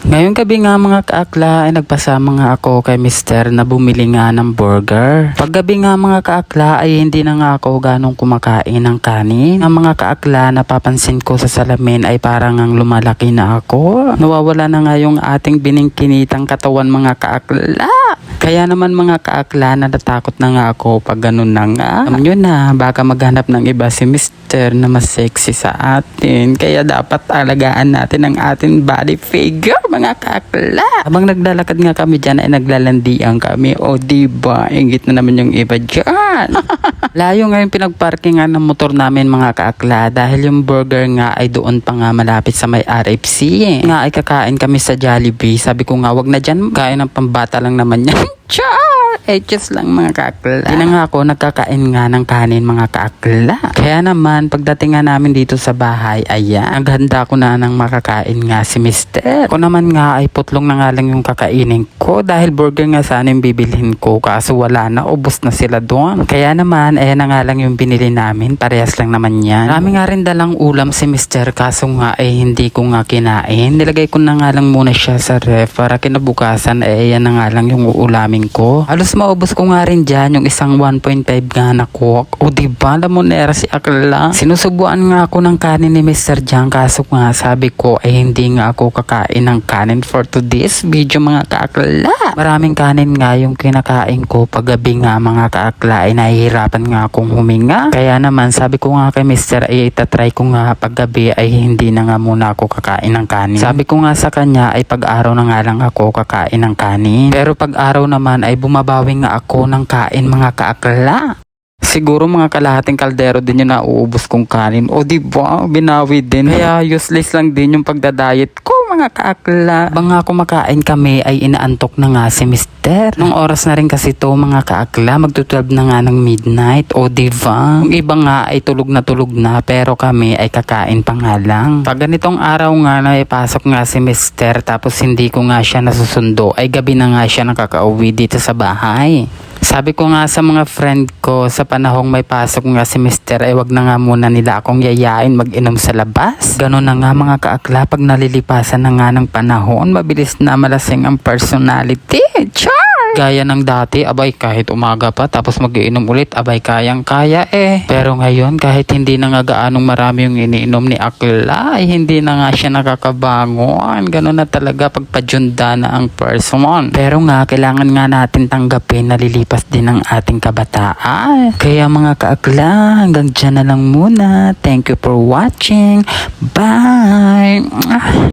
Ngayong gabi nga mga kaakla ay nagpasama nga ako kay Mister na bumili nga ng burger. Paggabi nga mga kaakla ay hindi na nga ako ganong kumakain ng kanin. Ang mga kaakla napapansin ko sa salamin ay parang ang lumalaki na ako. Nawawala na nga yung ating biningkinitang katawan mga kaakla. Kaya naman mga kaakla natatakot na nga ako pag ganun na nga. Alam nyo na baka maghanap ng iba si Mister na mas sexy sa atin. Kaya dapat alagaan natin ang ating body figure mga kaakla. Habang naglalakad nga kami dyan ay naglalandian kami. O diba, ingit na naman yung iba dyan. Layo nga yung pinagparkingan ng motor namin mga kaakla dahil yung burger nga ay doon pa nga malapit sa may RFC. Nga ay kakain kami sa Jollibee. Sabi ko nga wag na dyan, kain ng pambata lang naman yan. Char! Just lang mga kaakla. Di na nga ako nagkakain nga ng kanin mga kaakla. Kaya naman pagdating nga namin dito sa bahay, ayan, naghanda ko na ng makakain nga si Mister. Ako naman nga ay putlong na nga lang yung kakainin ko dahil burger nga sana yung bibilhin ko kaso wala na, ubos na sila doon. Kaya naman, ayan na nga lang yung binili namin. Parehas lang naman yan. Marami nga rin dalang ulam si Mister kaso nga ay hindi ko nga kinain. Nilagay ko na nga lang muna siya sa ref para kinabukasan ayan na nga lang yung uulamin ko. Halos maubos ko nga rin dyan yung isang 1.5 nga na coke. O diba, lamonera si akla. Sinusubuan nga ako ng kanin ni Mr. Jan kaso nga sabi ko ay hindi nga ako kakain ng kanin for today's video mga kaakla. Maraming kanin nga yung kinakain ko paggabi nga mga kaakla ay nahihirapan nga akong huminga. Kaya naman sabi ko nga kay Mr. ay itatry ko nga paggabi ay hindi na nga muna ako kakain ng kanin. Sabi ko nga sa kanya ay pag-araw na nga lang ako kakain ng kanin. Pero pag-araw naman ay bumabawi nga ako ng kain mga kaakla. Siguro mga kalahating kaldero din yung nauubos kong kanin. O diba, binawi din. Kaya useless lang din yung pagdadayet ko mga kaakla. Bang nga kumakain kami ay inaantok na nga si Mister. Nung oras na rin kasi to mga kaakla, magto-12 na nga ng midnight. O diba, yung iba nga ay tulog na pero kami ay kakain pa nga lang. Pag ganitong araw nga na ipasok nga si Mister tapos hindi ko nga siya nasusundo ay gabi na nga siya nakakauwi dito sa bahay. Sabi ko nga sa mga friend ko sa panahong may pasok nga si Mister ay wag na nga muna nila akong yayain mag-inom sa labas. Ganon na nga mga kaakla pag nalilipasan na nga ng panahon, mabilis na malasing ang personality. Char! Gaya ng dati, abay kahit umaga pa tapos mag-iinom ulit, abay kayang-kaya eh. Pero ngayon kahit hindi na nga gaanong marami yung iniinom ni akla, ay hindi na nga siya nakakabangon. Ganon na talaga pagpadyunda na ang person. Pero nga kailangan nga natin tanggapin na lilipas din ang ating kabataan. Kaya mga kaakla, hanggang dyan na lang muna. Thank you for watching. Bye!